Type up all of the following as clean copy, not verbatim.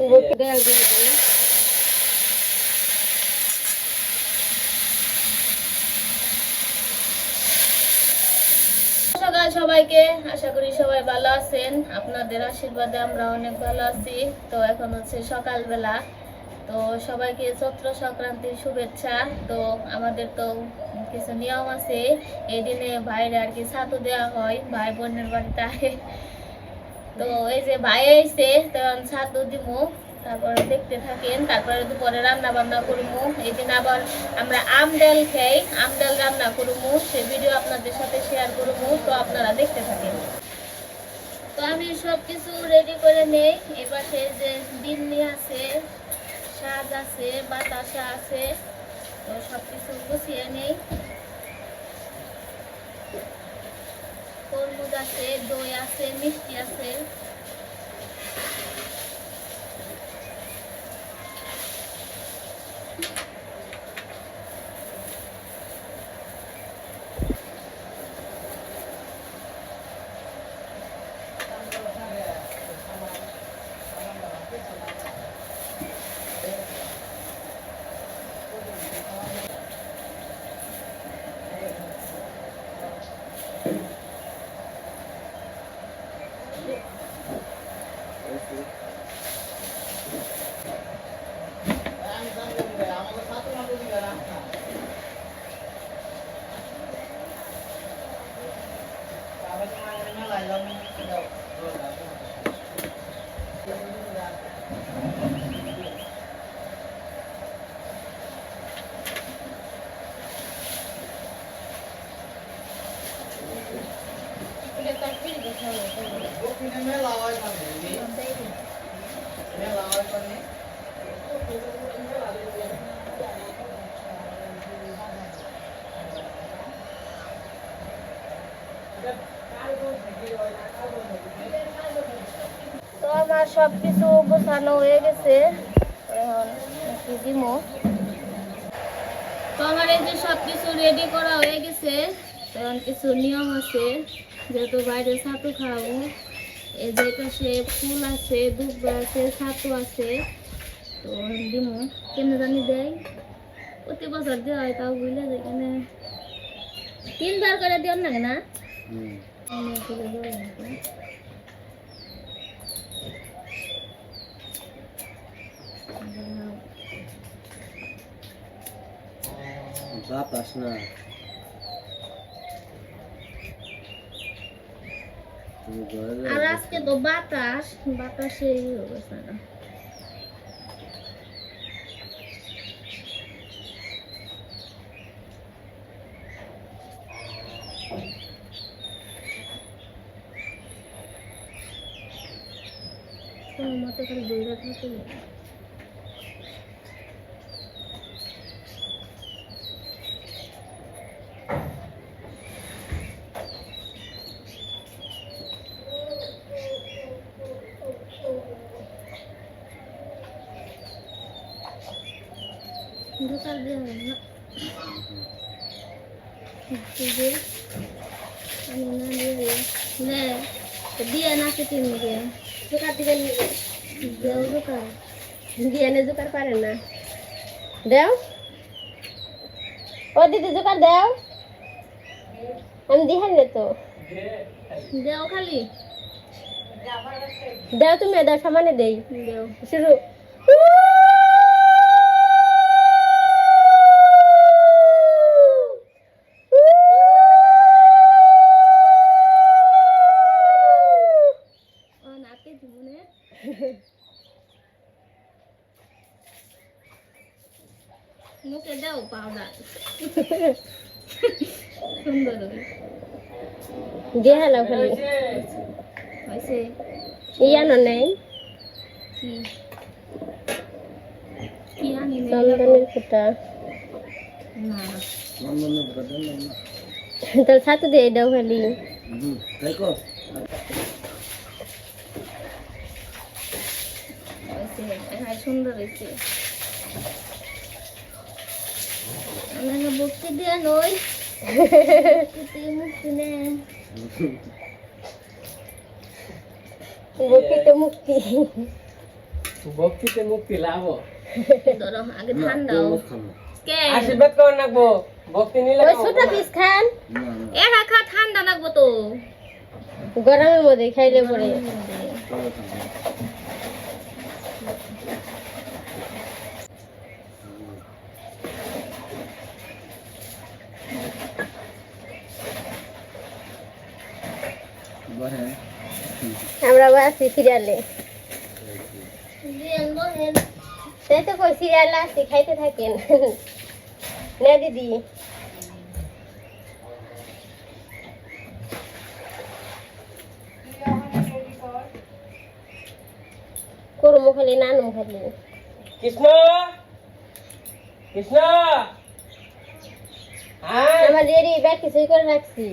সবাইকে আশা করি সবাই ভালো আছেন। আপনাদের আশীর্বাদে আমরা অনেক ভালো আছি। তো এখন হচ্ছে সকালবেলা, তো সবাইকে চৈত্র সংক্রান্তির শুভেচ্ছা। তো আমাদের তো কিছু নিয়ম আছে, এই দিনে ভাইয়ের আর কি ছাতু দেওয়া হয়, ভাই বোনের বাড়িতে আহে। তো এই যে ভাই এসে তখন ছাতু দিব, তারপরে দেখতে থাকেন। তারপরে দুপুরে রান্না বান্না করবো। এই দিন আবার আমরা আমডাল খাই, আমডাল রান্না করবো, সেই ভিডিও আপনাদের সাথে শেয়ার করবো। তো আপনারা দেখতে থাকেন। তো আমি সবকিছু রেডি করে নেই। এপাশে যে দিল্লি আছে, সাজ আছে, বাতাসা আছে, তো সবকিছু গুছিয়ে নেই। তরমুজ আছে, দই আছে, মিষ্টি আছে। তো আমার সবকিছু গোছানো হয়ে গেছে, এখন কি দিব। তো আমার এই যে সবকিছু রেডি করা হয়ে গেছে। তখন কিছু নিয়ম আছে, যেহেতু বাইরে ছাতু খাবো। এই যে পাশে ফুল আছে, দুব্বা আছে, ছাতু আছে। তো দিব কেমনে জানি দেয়, প্রতি বছর দেওয়া হয়, তাও বুঝলে যেখানে 3বার করে দেওয়ার লাগে না। বাতাস না, আর আজকে তো বাতাসে অবস্থা না। কোনো মতে করে দৌড়া থাকে। ঢোকার দেওয়া হবে না, আমি না দিয়ে দিয়ে নাচে তিনদিকে জোকার দিকে দেও, জোকার দিয়ে এনে জোকার পারে না। দেও ও দিদি, জোকার দেও, আমি দিহান নে তো দেও, খালি দেও, তুমি দেও, সামানে দেই, দেও শুরু। মুখে দাও পাউডার, সুন্দর দেখালো খালি হয়েছে। ইয়ানো নেই কি কি আনি চন্দনের ফুটা না, চন্দনের ফুটা দেন না, তাহলে ছাতু দিয়ে দাও খালি। দেখো সুন্দর হয়েছে। আমরা ভক্তি দিয়ে নই, মুক্তি নে, ভক্তিতে মুক্তি। ভক্তিতে মুক্তি লাভ ধরো আগে ধান দাও কে আশীর্বাদ করে রাখবো ভক্তি নিলে ওই ছোট পিস খান একা খা ঠান্ডা লাগবো তো গরমের মধ্যে খাইলে পরে আমরা আছি সিরিয়ালে তাই তো কই সিরিয়াল আছে খাইতে থাকেন না দিদি করমু খালি নানু খালি কৃষ্ণ কৃষ্ণ আয় আমার রেডি ব্যাগ কিছুই করে রাখছি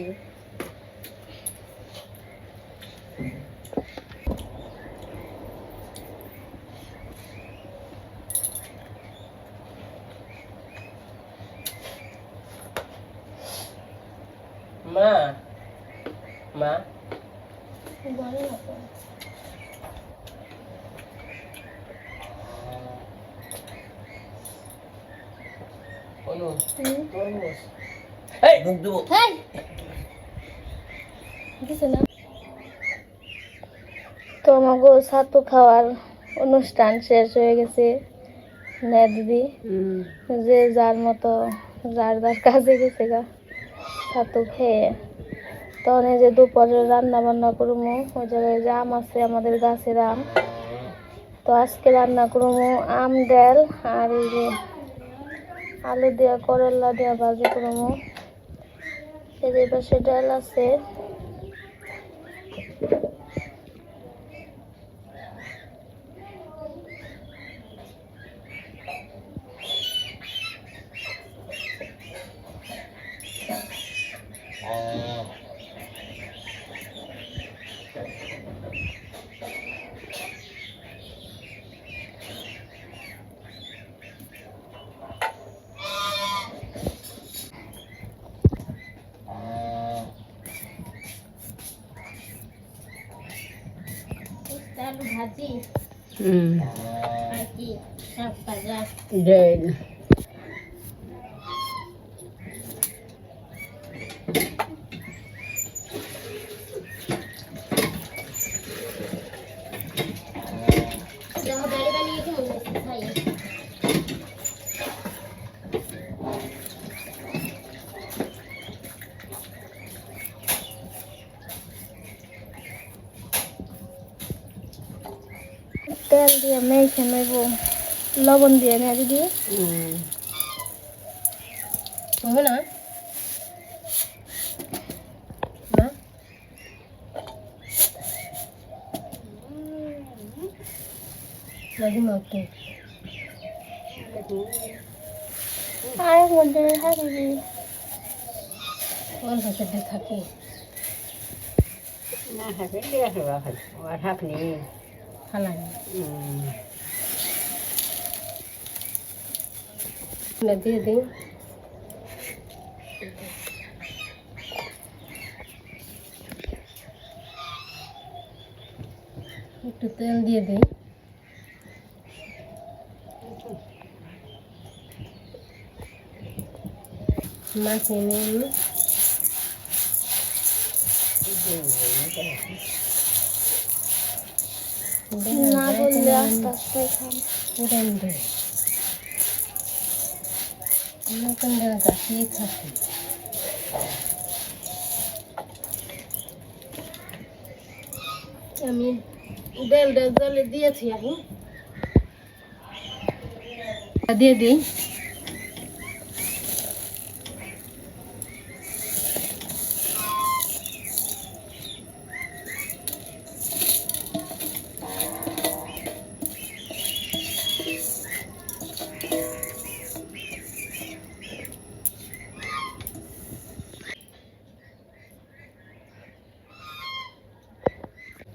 মা মা অনু তরমুজ এই মুখ দেবো হেই কিছু না তো আমাকে ছাতু খাওয়ার অনুষ্ঠান শেষ হয়ে গেছে না দিদি যে যার মতো যার যার কাজে গেছে গা ছাতু খেয়ে তখন এই যে দুপুরে রান্না বান্না করবো ওই জায়গায় যে আম আছে আমাদের গাছের আম তো আজকে রান্না করবো আম ডাল আর এই যে আলু দিয়া করলা দিয়া ভাজি করবো এই যে পাশে ডাল আছে আলু ভাজি আর কি শাক ভাজা ডাল দেখো ডালি বানিয়ে কেমন হয়েছে খাই তেল দিয়ে মেখে নেব লবণ দিয়ে না দিদি হবে না আর মধ্যে থাকি অল্প সেদ্ধ থাকি না থাকে দিয়ে আর থাকনি ফালাই দিয়ে দিই একটু তেল দিয়ে দিই মাখিয়ে নিয়ে না বললে আস্তে আস্তে খান উড়ান দেয় নতুন গাছিয়ে থাকি আমি ডালটা জলে দিয়েছি এখন দিয়ে দিই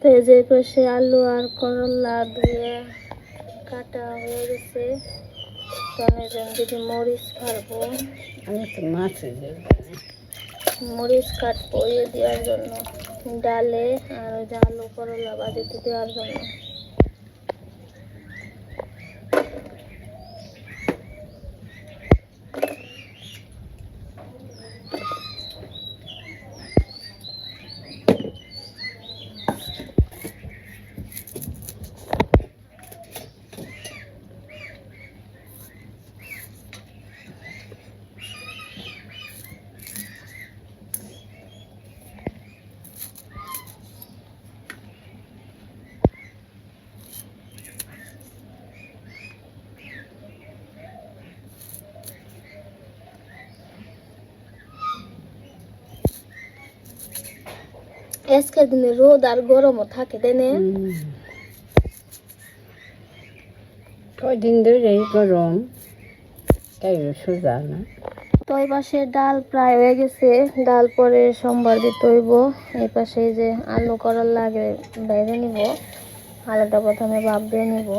তো এই যে পাশে আলু আর করলা ধুয়ে কাটা হয়ে গেছে তো আমি দিদি মরিচ কাটবো আমি তো মাছ মরিচ কাটবো ইয়ে দেওয়ার জন্য ডালে আর ওই যে আলু করলা ভাজিতে দেওয়ার জন্য আজকের দিনে রোদ আর গরমও থাকে তাই না? কয়দিন ধরে গরম, তাই সোজা না। তো এই পাশে ডাল প্রায় হয়ে গেছে, ডাল পরে সোমবার দিতে হইব। এই পাশে এই যে আলু করার লাগে বাইরে নিব, আলুটা প্রথমে ভাপ দিয়ে নিব।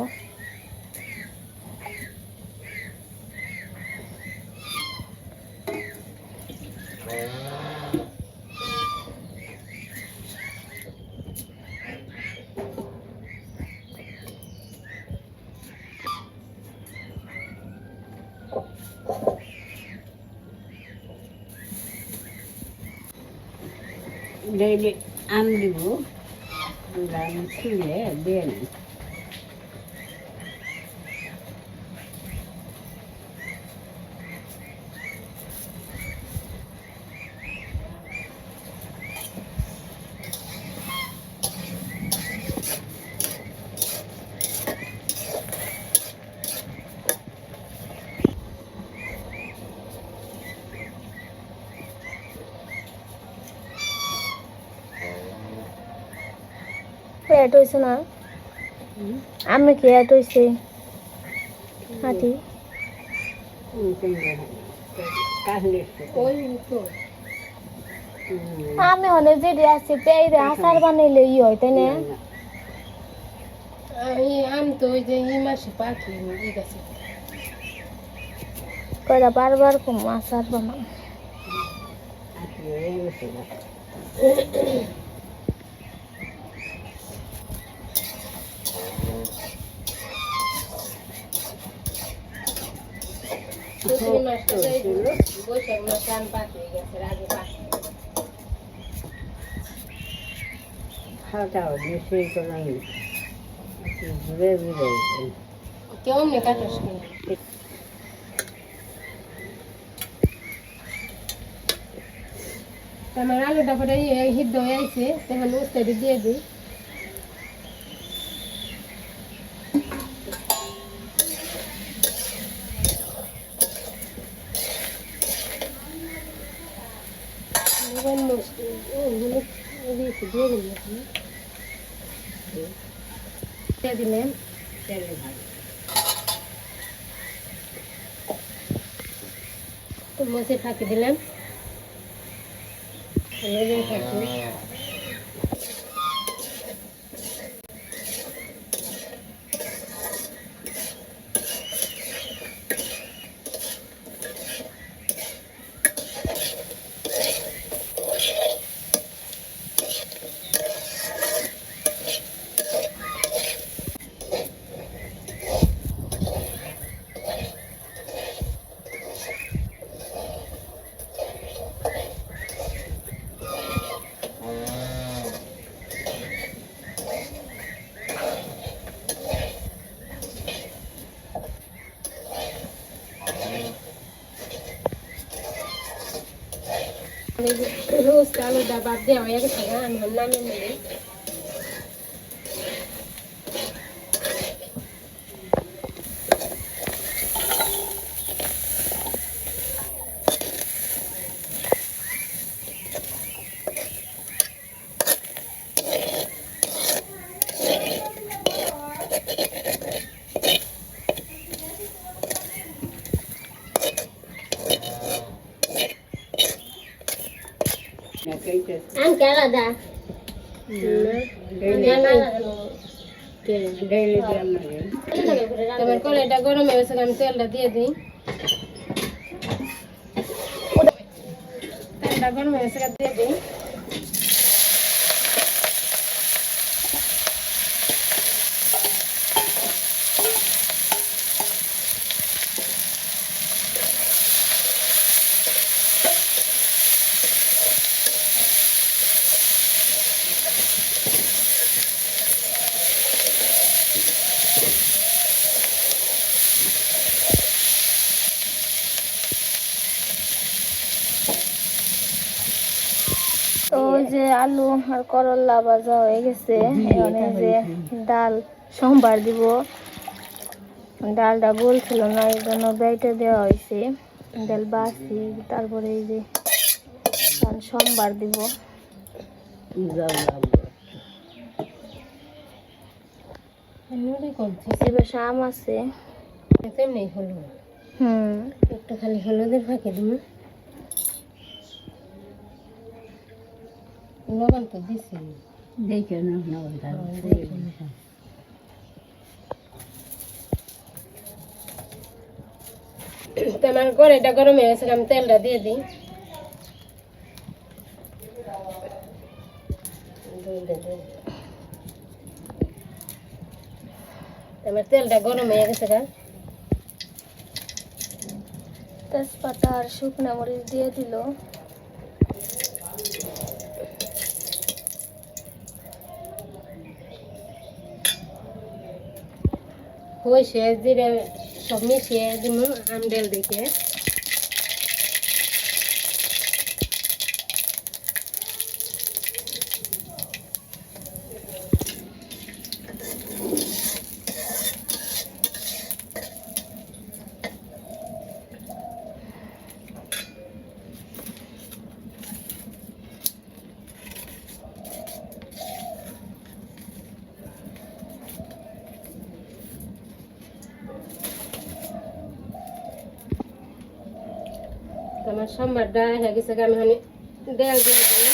ডেইলি আম দিব, আম ছুঁয়ে দিয়ে নি। এট হয়েছে না? আমি কি এট হয়েছে হাতি? আমি হলে যে আছি পেয়ে আচার বানাইলে ই হয় তাই না? আম তো ওই যে এই মাসে পাখি এই গাছে কয়টা বারবার কম আচার বানাম। বৈশাখ মাসে আম পাখি গেছে আগে পাখি খাওয়া দাওয়া বেশি করেন, ঘুরে ঘুরে কেমন কাটাস কিনা আমার আলুটা পরে সিদ্ধ হয়ে আইছে তখন উস্তাদি দিয়ে দিই। দিলেন তেলে ভালো। তো মশে ফাঁকি দিলাম ফাঁকি রোজ আলুটা বাদ দেওয়া হয়ে গেছে আমি নামিয়ে নিই। আম কে আলাদা তোমার কড়াইটা গরম হয়ে গেছে আমি তেলটা দিয়ে দিই। তেলটা গরম হয়ে গেছে দিয়ে দিই। তো ওই যে আলু আর করলা ভাজা হয়ে গেছে, এখন এই যে ডাল সোমবার দিব। ডালটা বলছিল না এই জন্য বেটে দেওয়া হয়েছে, ডাল বাসি। তারপরে এই যে সোমবার দিব। যাও এবার আম আছে। তেমনি হলো হুম, একটু খালি হলুদের ফাঁকে তুমি লবণ তো দিছি দেখে না তোমার কড়াইটা গরম হয়ে গেছে, আমি তেলটা দিয়ে দিই। আমার তেলটা গরম হয়ে গেছে গা, তেজপাতা আর শুকনো মরিচ দিয়ে দিল। হয়েছে জিরে সব মিশিয়ে দিব আমডেল দেখে। আমার সম্বারটা হয়ে গেছে, আমি মানে দেল দিয়ে দিই।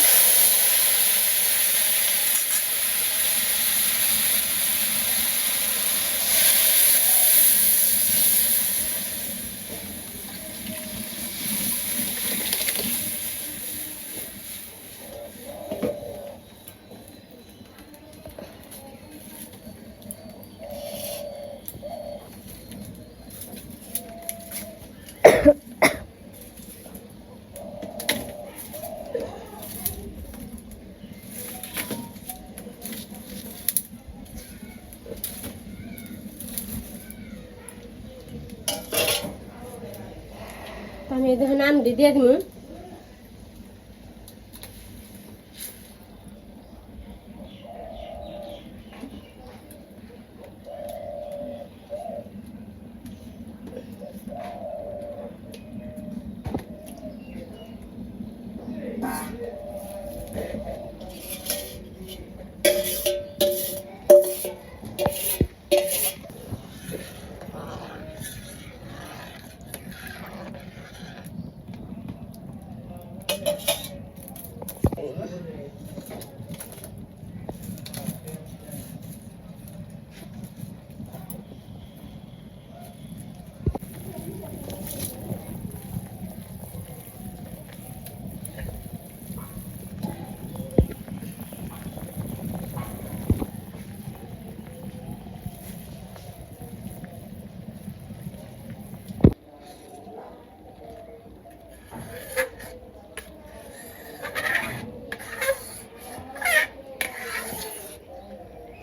আমি দেখুন আমটি দিয়ে দিব।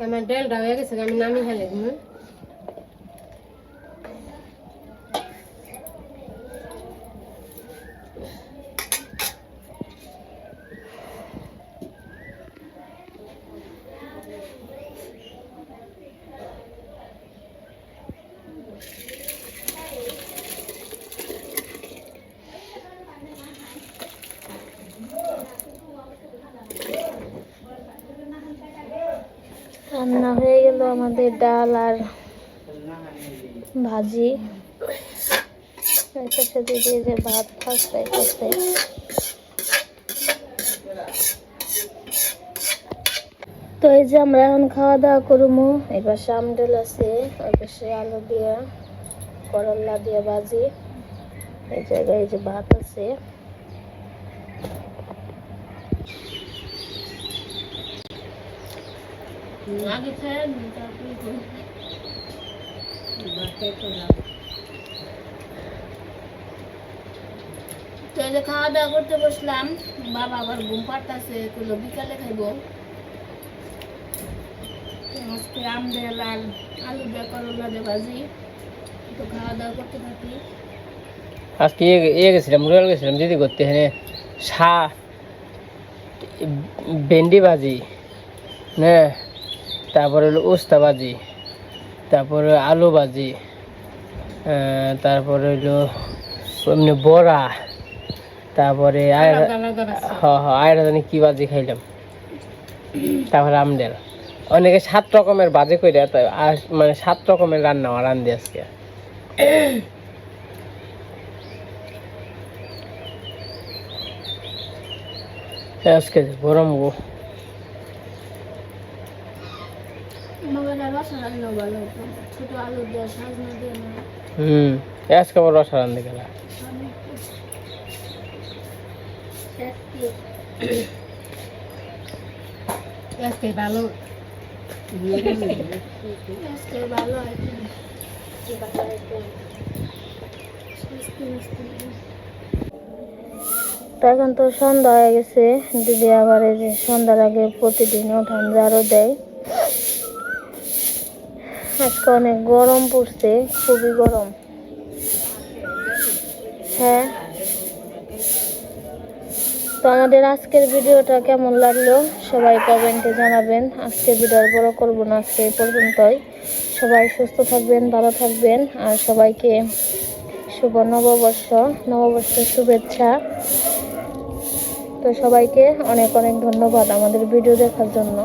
আমার ডালটা হয়ে গেছে, আমি নামিয়ে ফেলে দিব। রান্না হয়ে গেল আমাদের ডাল আর ভাজি। এটার সাথে দিয়ে যে ভাত খাচ্ছে খাচ্ছে। তো এই যে আমরা এখন খাওয়া দাওয়া করবো। এই পাশে আমডাল আছে, ওই পাশে আলু দিয়ে করলা দিয়ে ভাজি, এই জায়গায় এই যে ভাত আছে। আগে খেয়ে নিই, তারপরে করবো। তো এই যে খাওয়া দাওয়া করতে বসলাম, বাবা আবার ঘুম পাড়তাছে, কইলো বিকালে খাইবো। তো আজকে আমডাল আর আলু দিয়ে করলা দিয়ে ভাজি। তো খাওয়া দাওয়া করতে থাকি। আজকে গেছিলাম, রুয়াল গেছিলাম দিদি করতে, হ্যাঁ ভেন্ডি ভাজি, হ্যাঁ, তারপরে হলো উস্তা ভাজি, তারপরে আলু ভাজি, তারপরে হইলো এমনি বড়া, তারপরে আয়রা জানি কি ভাজি খাইলাম। তারপর আমডেল অনেকে 7 রকমের বাজে কইরা তাই মানে 7 রকমের রান্না রান্ধি আজকে। আজকে গরম গো ছোট আলু দিয়ে সাজনা দিয়ে আজকে আবার রসা রান্ধি গেলা আজকে ভালো আজকে ভালো আর কি। তো এখন তো সন্ধ্যা হয়ে গেছে, দিদি আবার এই যে সন্ধ্যার আগে প্রতিদিন উঠান ঝাড়ু দেয়। আজকে অনেক গরম পড়ছে, খুবই গরম। হ্যাঁ, তো আমাদের আজকের ভিডিওটা কেমন লাগলো সবাই কমেন্টে জানাবেন। আজকে ভিডিও বড় করবো না, আজকে এই পর্যন্তই। সবাই সুস্থ থাকবেন, ভালো থাকবেন, আর সবাইকে শুভ নববর্ষের শুভেচ্ছা। তো সবাইকে অনেক অনেক ধন্যবাদ আমাদের ভিডিও দেখার জন্য।